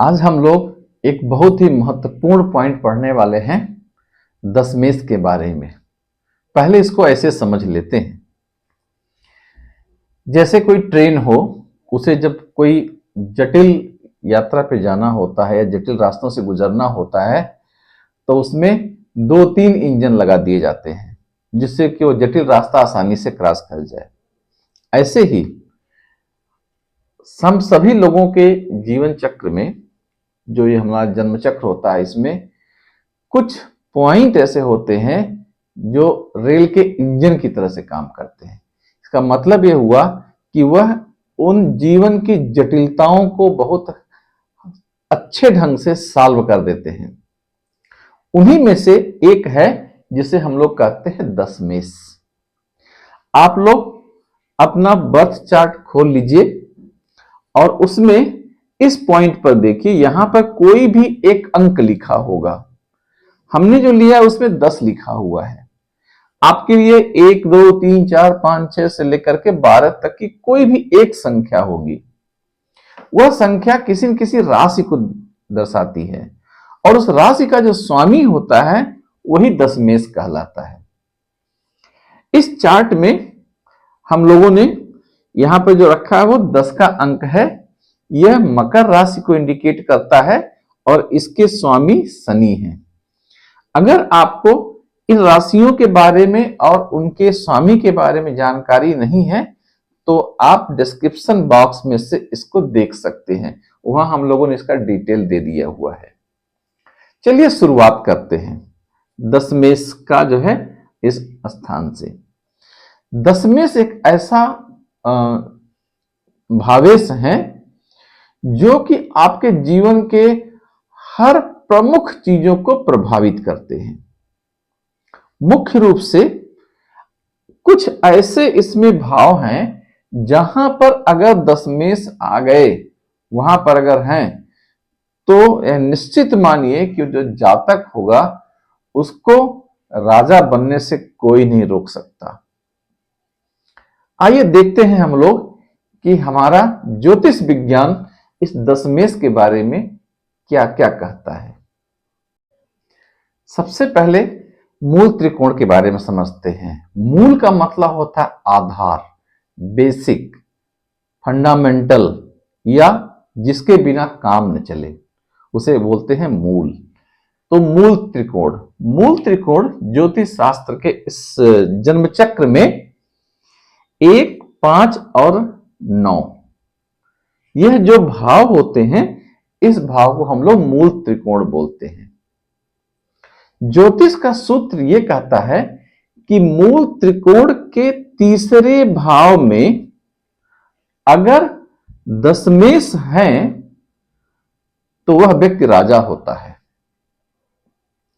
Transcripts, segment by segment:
आज हम लोग एक बहुत ही महत्वपूर्ण पॉइंट पढ़ने वाले हैं दशमेश के बारे में। पहले इसको ऐसे समझ लेते हैं, जैसे कोई ट्रेन हो, उसे जब कोई जटिल यात्रा पे जाना होता है या जटिल रास्तों से गुजरना होता है तो उसमें दो तीन इंजन लगा दिए जाते हैं जिससे कि वो जटिल रास्ता आसानी से क्रॉस कर जाए। ऐसे ही हम सभी लोगों के जीवन चक्र में, जो ये हमारा जन्म चक्र होता है, इसमें कुछ पॉइंट ऐसे होते हैं जो रेल के इंजन की तरह से काम करते हैं। इसका मतलब यह हुआ कि वह उन जीवन की जटिलताओं को बहुत अच्छे ढंग से सॉल्व कर देते हैं। उन्हीं में से एक है जिसे हम लोग कहते हैं दशमेश। आप लोग अपना बर्थ चार्ट खोल लीजिए और उसमें इस पॉइंट पर देखिए, यहां पर कोई भी एक अंक लिखा होगा। हमने जो लिया है उसमें 10 लिखा हुआ है। आपके लिए 1 2 3 4 5 6 से लेकर के 12 तक की कोई भी एक संख्या होगी। वह संख्या किसी न किसी राशि को दर्शाती है और उस राशि का जो स्वामी होता है वही दशमेश कहलाता है। इस चार्ट में हम लोगों ने यहां पर जो रखा है वो 10 का अंक है। यह मकर राशि को इंडिकेट करता है और इसके स्वामी शनि हैं। अगर आपको इन राशियों के बारे में और उनके स्वामी के बारे में जानकारी नहीं है तो आप डिस्क्रिप्शन बॉक्स में से इसको देख सकते हैं, वहां हम लोगों ने इसका डिटेल दे दिया हुआ है। चलिए शुरुआत करते हैं दशमेश का जो है इस स्थान से। दशमेश एक ऐसा भावेश है जो कि आपके जीवन के हर प्रमुख चीजों को प्रभावित करते हैं। मुख्य रूप से कुछ ऐसे इसमें भाव हैं जहां पर अगर दशमेश आ गए, वहां पर अगर हैं, तो यह निश्चित मानिए कि जो जातक होगा उसको राजा बनने से कोई नहीं रोक सकता। आइए देखते हैं हम लोग कि हमारा ज्योतिष विज्ञान इस दशमेश के बारे में क्या क्या कहता है। सबसे पहले मूल त्रिकोण के बारे में समझते हैं। मूल का मतलब होता है आधार, बेसिक, फंडामेंटल, या जिसके बिना काम न चले, उसे बोलते हैं मूल। तो मूल त्रिकोण ज्योतिष शास्त्र के इस जन्म चक्र में 1 5 और 9, यह जो भाव होते हैं इस भाव को हम लोग मूल त्रिकोण बोलते हैं। ज्योतिष का सूत्र यह कहता है कि मूल त्रिकोण के तीसरे भाव में अगर दशमेश हैं तो वह व्यक्ति राजा होता है।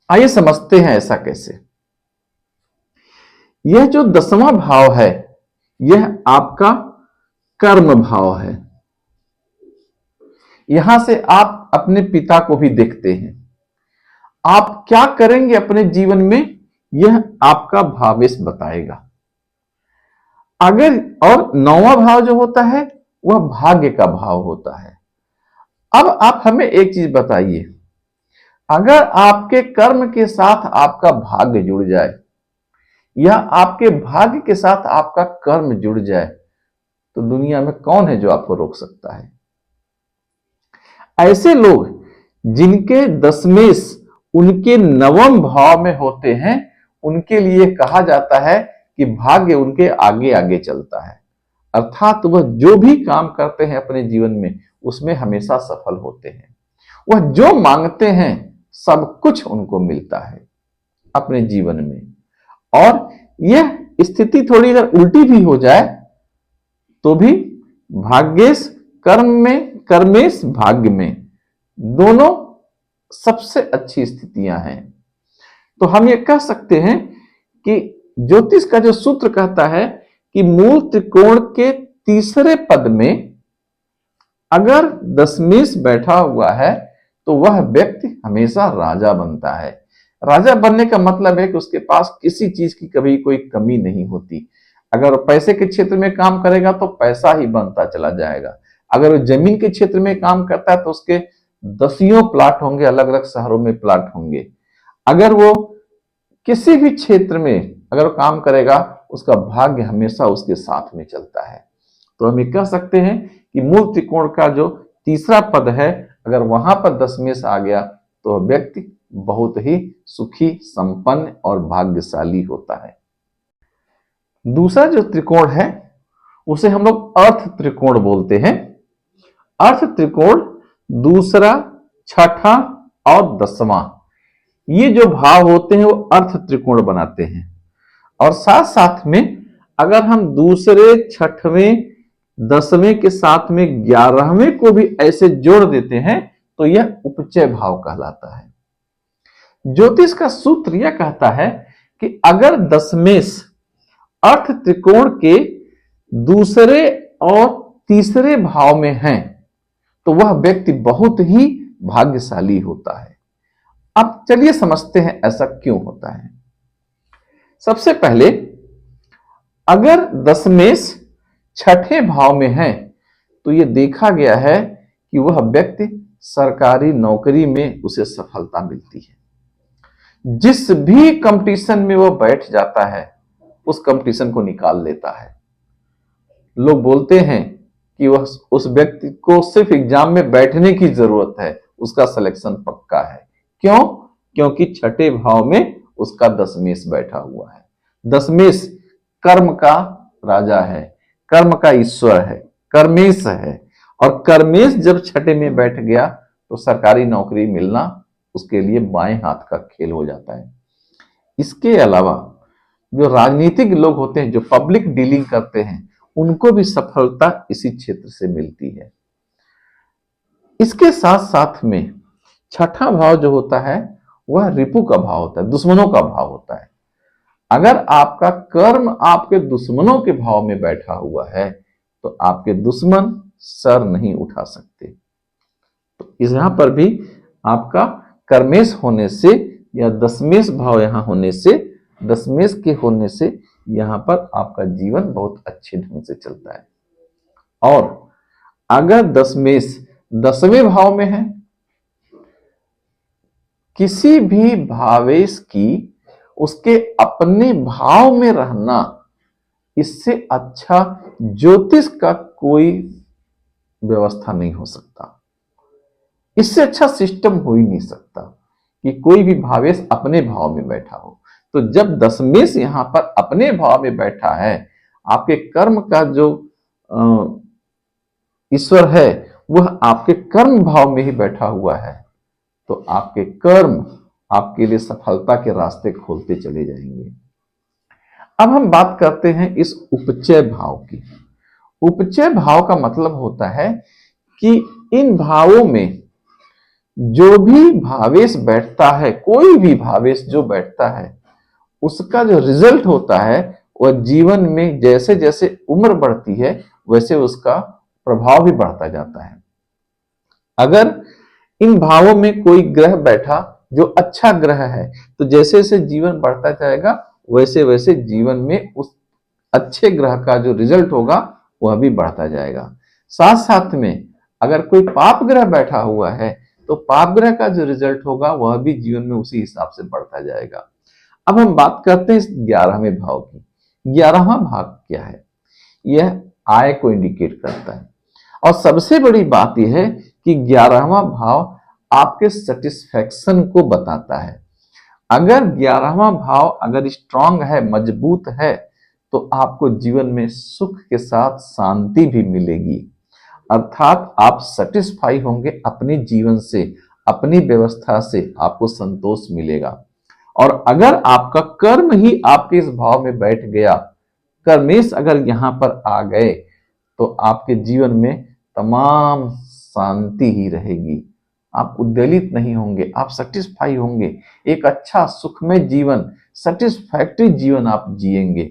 आइए समझते हैं ऐसा कैसे। यह जो 10वां भाव है यह आपका कर्म भाव है। यहां से आप अपने पिता को भी देखते हैं। आप क्या करेंगे अपने जीवन में यह आपका भावेश बताएगा। अगर और 9वां भाव जो होता है वह भाग्य का भाव होता है। अब आप हमें एक चीज बताइए, अगर आपके कर्म के साथ आपका भाग्य जुड़ जाए या आपके भाग्य के साथ आपका कर्म जुड़ जाए तो दुनिया में कौन है जो आपको रोक सकता है। ऐसे लोग जिनके दशमेश उनके 9वें भाव में होते हैं उनके लिए कहा जाता है कि भाग्य उनके आगे आगे चलता है, अर्थात वह जो भी काम करते हैं अपने जीवन में उसमें हमेशा सफल होते हैं। वह जो मांगते हैं सब कुछ उनको मिलता है अपने जीवन में। और यह स्थिति थोड़ी अगर उल्टी भी हो जाए तो भी भाग्येश कर्म में, कर्मेश भाग्य में, दोनों सबसे अच्छी स्थितियां हैं। तो हम ये कह सकते हैं कि ज्योतिष का जो सूत्र कहता है कि मूल त्रिकोण के तीसरे पद में अगर दशमेश बैठा हुआ है तो वह व्यक्ति हमेशा राजा बनता है। राजा बनने का मतलब है कि उसके पास किसी चीज की कभी कोई कमी नहीं होती। अगर पैसे के क्षेत्र में काम करेगा तो पैसा ही बनता चला जाएगा। अगर वो जमीन के क्षेत्र में काम करता है तो उसके दसियों प्लाट होंगे, अलग अलग शहरों में प्लाट होंगे। अगर वो किसी भी क्षेत्र में अगर वो काम करेगा, उसका भाग्य हमेशा उसके साथ में चलता है। तो हम ये कह सकते हैं कि मूल त्रिकोण का जो तीसरा पद है, अगर वहां पर दशमेश आ गया तो व्यक्ति बहुत ही सुखी, संपन्न और भाग्यशाली होता है। दूसरा जो त्रिकोण है उसे हम लोग अर्थ त्रिकोण बोलते हैं। अर्थ त्रिकोण दूसरा, छठा और दसवां, ये जो भाव होते हैं वो अर्थ त्रिकोण बनाते हैं। और साथ साथ में अगर हम दूसरे, छठवें, दसवें के साथ में 11वें को भी ऐसे जोड़ देते हैं तो यह उपचय भाव कहलाता है। ज्योतिष का सूत्र यह कहता है कि अगर दशमेश अर्थ त्रिकोण के दूसरे और तीसरे भाव में है तो वह व्यक्ति बहुत ही भाग्यशाली होता है। अब चलिए समझते हैं ऐसा क्यों होता है। सबसे पहले, अगर दशमेश छठे भाव में है तो यह देखा गया है कि वह व्यक्ति सरकारी नौकरी में उसे सफलता मिलती है। जिस भी कंपटीशन में वह बैठ जाता है उस कंपटीशन को निकाल लेता है। लोग बोलते हैं कि वह उस व्यक्ति को सिर्फ एग्जाम में बैठने की जरूरत है, उसका सिलेक्शन पक्का है। क्यों? क्योंकि छठे भाव में उसका दशमेश बैठा हुआ है। दशमेश कर्म का राजा है, कर्म का ईश्वर है, कर्मेश है। और कर्मेश जब छठे में बैठ गया तो सरकारी नौकरी मिलना उसके लिए बाएं हाथ का खेल हो जाता है। इसके अलावा जो राजनीतिक लोग होते हैं, जो पब्लिक डीलिंग करते हैं, उनको भी सफलता इसी क्षेत्र से मिलती है। इसके साथ साथ में छठा भाव जो होता है वह रिपु का भाव होता है, दुश्मनों का भाव होता है। अगर आपका कर्म आपके दुश्मनों के भाव में बैठा हुआ है तो आपके दुश्मन सर नहीं उठा सकते। तो इस यहां पर भी आपका कर्मेश होने से या दशमेश भाव यहां होने से, दशमेश के होने से यहां पर आपका जीवन बहुत अच्छे ढंग से चलता है। और अगर दशमेश 10वें भाव में है, किसी भी भावेश की उसके अपने भाव में रहना, इससे अच्छा ज्योतिष का कोई व्यवस्था नहीं हो सकता। इससे अच्छा सिस्टम हो ही नहीं सकता कि कोई भी भावेश अपने भाव में बैठा हो। तो जब दशमेश यहां पर अपने भाव में बैठा है, आपके कर्म का जो ईश्वर है वह आपके कर्म भाव में ही बैठा हुआ है, तो आपके कर्म आपके लिए सफलता के रास्ते खोलते चले जाएंगे। अब हम बात करते हैं इस उपचय भाव की। उपचय भाव का मतलब होता है कि इन भावों में जो भी भावेश बैठता है, कोई भी भावेश जो बैठता है, उसका जो रिजल्ट होता है वह जीवन में जैसे जैसे उम्र बढ़ती है वैसे उसका प्रभाव भी बढ़ता जाता है। अगर इन भावों में कोई ग्रह बैठा जो अच्छा ग्रह है तो जैसे जैसे जीवन बढ़ता जाएगा वैसे वैसे जीवन में उस अच्छे ग्रह का जो रिजल्ट होगा वह भी बढ़ता जाएगा। साथ साथ में अगर कोई पाप ग्रह बैठा हुआ है तो पाप ग्रह का जो रिजल्ट होगा वह भी जीवन में उसी हिसाब से बढ़ता जाएगा। अब हम बात करते हैं इस 11वें भाव की। 11वां भाव क्या है? यह आय को इंडिकेट करता है। और सबसे बड़ी बात यह है कि 11वां भाव आपके सेटिस्फैक्शन को बताता है। अगर 11वां भाव अगर स्ट्रांग है, मजबूत है, तो आपको जीवन में सुख के साथ शांति भी मिलेगी। अर्थात आप सेटिस्फाई होंगे अपने जीवन से, अपनी व्यवस्था से आपको संतोष मिलेगा। और अगर आपका कर्म ही आपके इस भाव में बैठ गया, कर्मेश अगर यहां पर आ गए, तो आपके जीवन में तमाम शांति ही रहेगी। आप उद्वेलित नहीं होंगे, आप सेटिस्फाई होंगे। एक अच्छा सुखमय जीवन, सेटिस्फैक्टरी जीवन आप जिएंगे।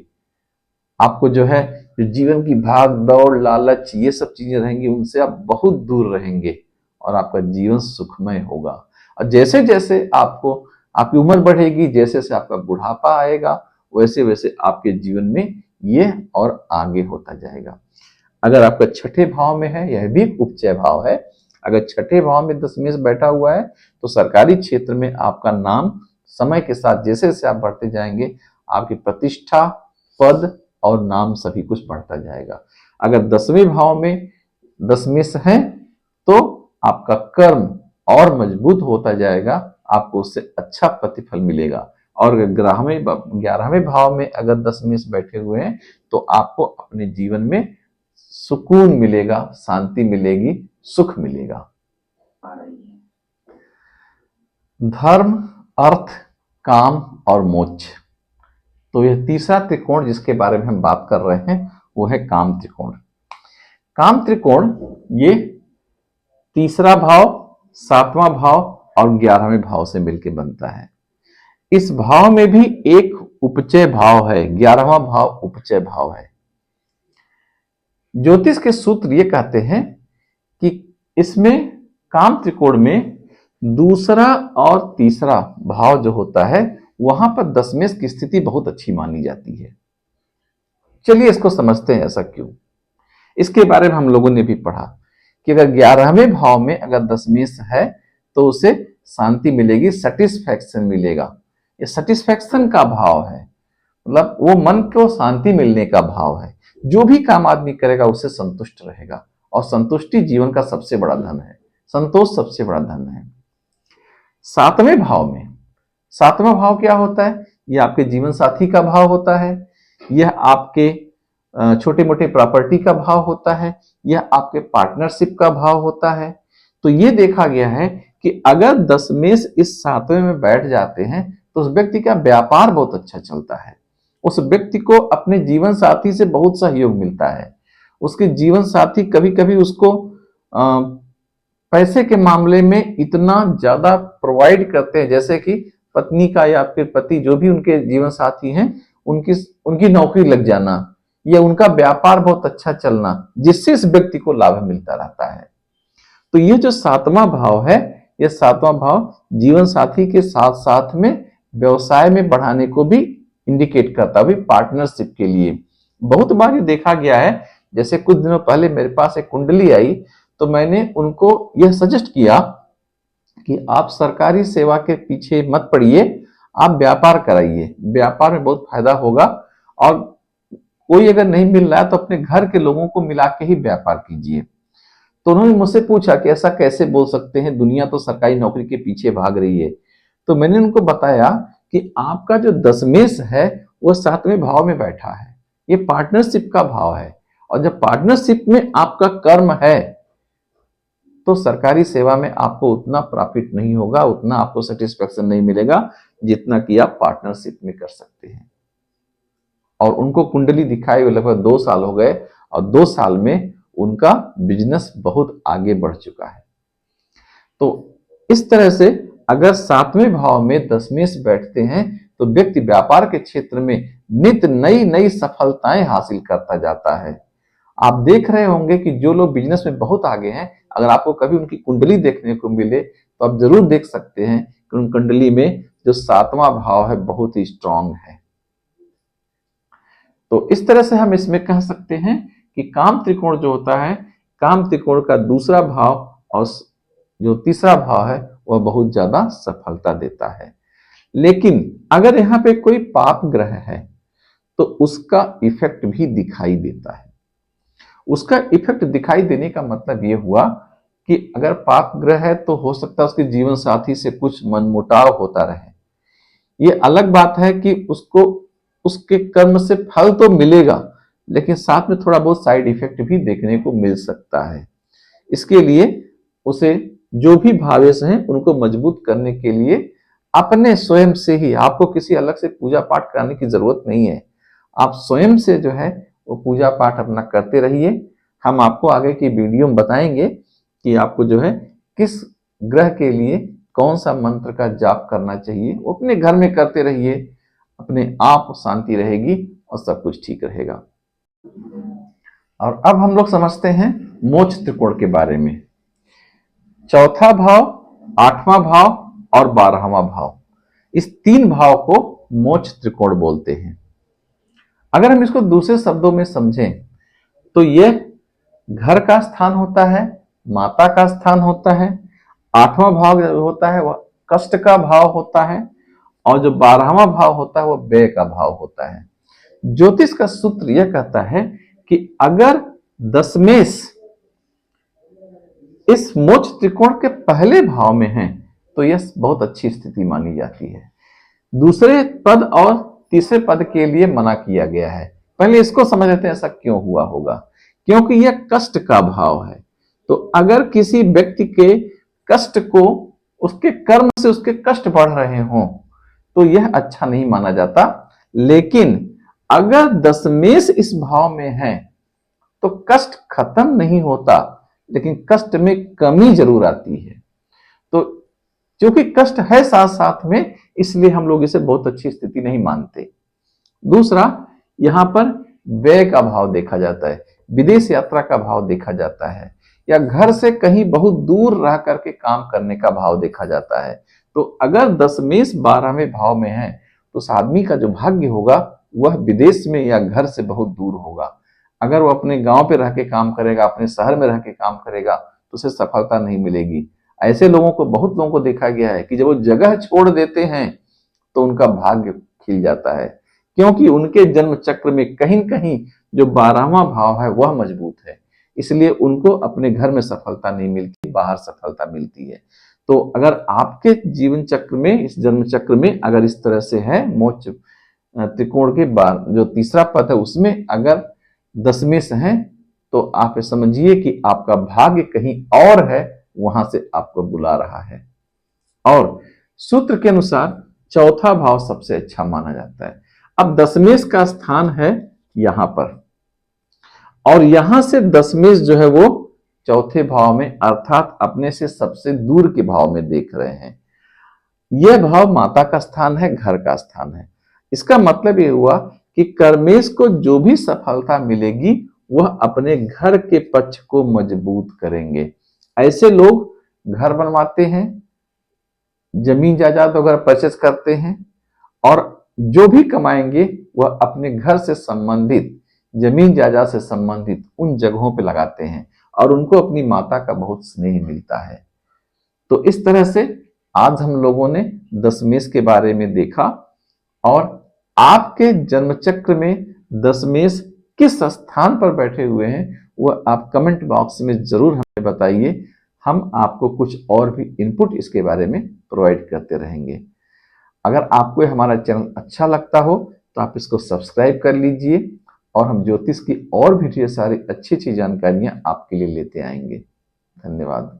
आपको जो है जो जीवन की भाग दौड़, लालच, ये सब चीजें रहेंगी, उनसे आप बहुत दूर रहेंगे और आपका जीवन सुखमय होगा। और जैसे जैसे आपको आपकी उम्र बढ़ेगी, जैसे जैसे आपका बुढ़ापा आएगा, वैसे वैसे आपके जीवन में ये और आगे होता जाएगा। अगर आपका छठे भाव में है, यह भी उपचय भाव है, अगर छठे भाव में दशमेश बैठा हुआ है तो सरकारी क्षेत्र में आपका नाम समय के साथ जैसे जैसे आप बढ़ते जाएंगे आपकी प्रतिष्ठा, पद और नाम सभी कुछ बढ़ता जाएगा। अगर 10वें भाव में दशमेश है तो आपका कर्म और मजबूत होता जाएगा, आपको उससे अच्छा प्रतिफल मिलेगा। और 11वें भाव में अगर दशमेश बैठे हुए हैं तो आपको अपने जीवन में सुकून मिलेगा, शांति मिलेगी, सुख मिलेगा। धर्म, अर्थ, काम और मोक्ष, तो यह तीसरा त्रिकोण जिसके बारे में हम बात कर रहे हैं वो है काम त्रिकोण। काम त्रिकोण ये तीसरा भाव, 7वां भाव और 11वें भाव से मिलकर बनता है। इस भाव में भी एक उपचय भाव है, 11वां भाव उपचय भाव है। ज्योतिष के सूत्र ये कहते हैं कि इसमें काम त्रिकोण में दूसरा और तीसरा भाव जो होता है वहां पर दशमेश की स्थिति बहुत अच्छी मानी जाती है। चलिए इसको समझते हैं ऐसा क्यों। इसके बारे में हम लोगों ने भी पढ़ा कि अगर 11वें भाव में अगर दशमेश है तो उसे शांति मिलेगी, सेटिस्फैक्शन मिलेगा। ये सेटिस्फैक्शन का भाव है, मतलब वो मन को शांति मिलने का भाव है। जो भी काम आदमी करेगा उससे संतुष्ट रहेगा और संतुष्टि जीवन का सबसे बड़ा धन है, संतोष सबसे बड़ा धन है। 7वें भाव में, 7वां भाव क्या होता है? यह आपके जीवन साथी का भाव होता है, यह आपके छोटे मोटे प्रॉपर्टी का भाव होता है, यह आपके पार्टनरशिप का भाव होता है। तो ये देखा गया है कि अगर दशमेश इस 7वें में बैठ जाते हैं तो उस व्यक्ति का व्यापार बहुत अच्छा चलता है, उस व्यक्ति को अपने जीवन साथी से बहुत सहयोग मिलता है। उसके जीवन साथी कभी कभी उसको पैसे के मामले में इतना ज्यादा प्रोवाइड करते हैं, जैसे कि पत्नी का या फिर पति जो भी उनके जीवन साथी हैं उनकी नौकरी लग जाना या उनका व्यापार बहुत अच्छा चलना, जिससे इस व्यक्ति को लाभ मिलता रहता है। तो ये जो 7वां भाव है, यह 7वां भाव जीवन साथी के साथ साथ में व्यवसाय में बढ़ाने को भी इंडिकेट करता है, पार्टनरशिप के लिए। बहुत बार ये देखा गया है, जैसे कुछ दिनों पहले मेरे पास एक कुंडली आई तो मैंने उनको यह सजेस्ट किया कि आप सरकारी सेवा के पीछे मत पड़िए, आप व्यापार कराइए, व्यापार में बहुत फायदा होगा। और कोई अगर नहीं मिल रहा है तो अपने घर के लोगों को मिला के ही व्यापार कीजिए। तो उन्होंने मुझसे पूछा कि ऐसा कैसे बोल सकते हैं, दुनिया तो सरकारी नौकरी के पीछे भाग रही है। तो मैंने उनको बताया कि आपका जो दशमेश है वो 7वें भाव में बैठा है, ये पार्टनरशिप का भाव है। और जब पार्टनरशिप में आपका कर्म है तो सरकारी सेवा में आपको उतना प्रॉफिट नहीं होगा, उतना आपको सेटिस्फैक्शन नहीं मिलेगा जितना कि आप पार्टनरशिप में कर सकते हैं। और उनको कुंडली दिखाए हुए लगभग 2 साल हो गए और 2 साल में उनका बिजनेस बहुत आगे बढ़ चुका है। तो इस तरह से अगर 7वें भाव में दशमेश बैठते हैं तो व्यक्ति व्यापार के क्षेत्र में नित्य नई नई सफलताएं हासिल करता जाता है। आप देख रहे होंगे कि जो लोग बिजनेस में बहुत आगे हैं, अगर आपको कभी उनकी कुंडली देखने को मिले तो आप जरूर देख सकते हैं कि उन कुंडली में जो 7वां भाव है बहुत ही स्ट्रांग है। तो इस तरह से हम इसमें कह सकते हैं कि काम त्रिकोण जो होता है, काम त्रिकोण का दूसरा भाव और जो तीसरा भाव है वह बहुत ज्यादा सफलता देता है। लेकिन अगर यहाँ पे कोई पाप ग्रह है तो उसका इफेक्ट भी दिखाई देता है। उसका इफेक्ट दिखाई देने का मतलब यह हुआ कि अगर पाप ग्रह है तो हो सकता है उसके जीवन साथी से कुछ मनमुटाव होता रहे। ये अलग बात है कि उसको उसके कर्म से फल तो मिलेगा, लेकिन साथ में थोड़ा बहुत साइड इफेक्ट भी देखने को मिल सकता है। इसके लिए उसे जो भी भावेश हैं उनको मजबूत करने के लिए अपने स्वयं से ही, आपको किसी अलग से पूजा पाठ कराने की जरूरत नहीं है, आप स्वयं से जो है वो पूजा पाठ अपना करते रहिए। हम आपको आगे की वीडियो में बताएंगे कि आपको जो है किस ग्रह के लिए कौन सा मंत्र का जाप करना चाहिए। वो अपने घर में करते रहिए, अपने आप शांति रहेगी और सब कुछ ठीक रहेगा। और अब हम लोग समझते हैं मोक्ष त्रिकोण के बारे में। चौथा भाव, 8वां भाव और 12वां भाव, इस 3 भाव को मोक्ष त्रिकोण बोलते हैं। अगर हम इसको दूसरे शब्दों में समझें तो यह घर का स्थान होता है, माता का स्थान होता है, 8वां भाव जो होता है वह कष्ट का भाव होता है, और जो 12वां भाव होता है वह व्यय का भाव होता है। ज्योतिष का सूत्र यह कहता है कि अगर दशमेश इस मोक्ष त्रिकोण के पहले भाव में है तो यह बहुत अच्छी स्थिति मानी जाती है। दूसरे पद और तीसरे पद के लिए मना किया गया है। पहले इसको समझ लेते हैं ऐसा क्यों हुआ होगा। क्योंकि यह कष्ट का भाव है। तो अगर किसी व्यक्ति के कष्ट को, उसके कर्म से उसके कष्ट बढ़ रहे हों तो यह अच्छा नहीं माना जाता। लेकिन अगर दशमेश इस भाव में है तो कष्ट खत्म नहीं होता, लेकिन कष्ट में कमी जरूर आती है। तो क्योंकि कष्ट है साथ साथ में, इसलिए हम लोग इसे बहुत अच्छी स्थिति नहीं मानते। दूसरा, यहां पर व्यय का भाव देखा जाता है, विदेश यात्रा का भाव देखा जाता है, या घर से कहीं बहुत दूर रह करके काम करने का भाव देखा जाता है। तो अगर दशमेश 12वें भाव में है तो उस आदमी का जो भाग्य होगा वह विदेश में या घर से बहुत दूर होगा। अगर वो अपने गांव पे रह के काम करेगा, अपने शहर में रह के काम करेगा तो उसे सफलता नहीं मिलेगी। ऐसे लोगों को, बहुत लोगों को देखा गया है कि जब वो जगह छोड़ देते हैं तो उनका भाग्य खिल जाता है, क्योंकि उनके जन्म चक्र में कहीं कहीं जो 12वां भाव है वह मजबूत है। इसलिए उनको अपने घर में सफलता नहीं मिलती, बाहर सफलता मिलती है। तो अगर आपके जीवन चक्र में, इस जन्म चक्र में अगर इस तरह से है, मोक्ष त्रिकोण के बाद जो तीसरा पद है उसमें अगर दशमेश है तो आप समझिए कि आपका भाग्य कहीं और है, वहां से आपको बुला रहा है। और सूत्र के अनुसार चौथा भाव सबसे अच्छा माना जाता है। अब दशमेश का स्थान है यहां पर, और यहां से दशमेश जो है वो चौथे भाव में, अर्थात अपने से सबसे दूर के भाव में देख रहे हैं। यह भाव माता का स्थान है, घर का स्थान है। इसका मतलब यह हुआ कि कर्मेश को जो भी सफलता मिलेगी वह अपने घर के पक्ष को मजबूत करेंगे। ऐसे लोग घर बनवाते हैं, जमीन जायदाद वगैरह परचेस करते हैं, और जो भी कमाएंगे वह अपने घर से संबंधित, जमीन जायदाद से संबंधित उन जगहों पे लगाते हैं, और उनको अपनी माता का बहुत स्नेह मिलता है। तो इस तरह से आज हम लोगों ने दशमेश के बारे में देखा, और आपके जन्मचक्र में दशमेश किस स्थान पर बैठे हुए हैं वह आप कमेंट बॉक्स में जरूर हमें बताइए। हम आपको कुछ और भी इनपुट इसके बारे में प्रोवाइड करते रहेंगे। अगर आपको हमारा चैनल अच्छा लगता हो तो आप इसको सब्सक्राइब कर लीजिए, और हम ज्योतिष की और भी ढेर सारी अच्छी अच्छी जानकारियां आपके लिए लेते आएंगे। धन्यवाद।